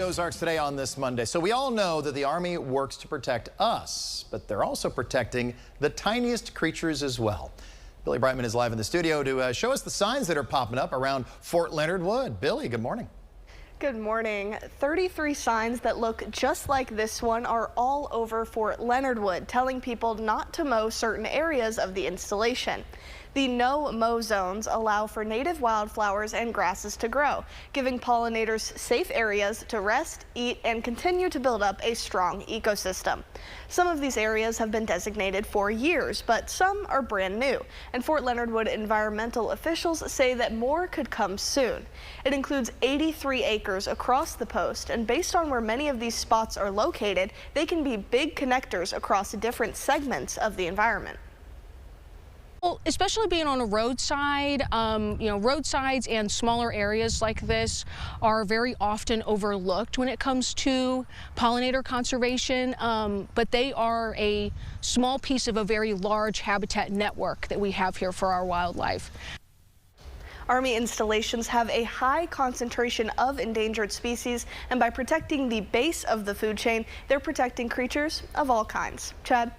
Ozarks today on this Monday. So we all know that the Army works to protect us, but they're also protecting the tiniest creatures as well. Billy Brightman is live in the studio to show us the signs that are popping up around Fort Leonard Wood. Billy, good morning. Good morning. 33 signs that look just like this one are all over Fort Leonard Wood, telling people not to mow certain areas of the installation. The no-mow zones allow for native wildflowers and grasses to grow, giving pollinators safe areas to rest, eat, and continue to build up a strong ecosystem. Some of these areas have been designated for years, but some are brand new, and Fort Leonard Wood environmental officials say that more could come soon. It includes 83 acres across the post, and based on where many of these spots are located, they can be big connectors across different segments of the environment. Well, especially being on a roadside, roadsides and smaller areas like this are very often overlooked when it comes to pollinator conservation, but they are a small piece of a very large habitat network that we have here for our wildlife. Army installations have a high concentration of endangered species, and by protecting the base of the food chain, they're protecting creatures of all kinds. Chad?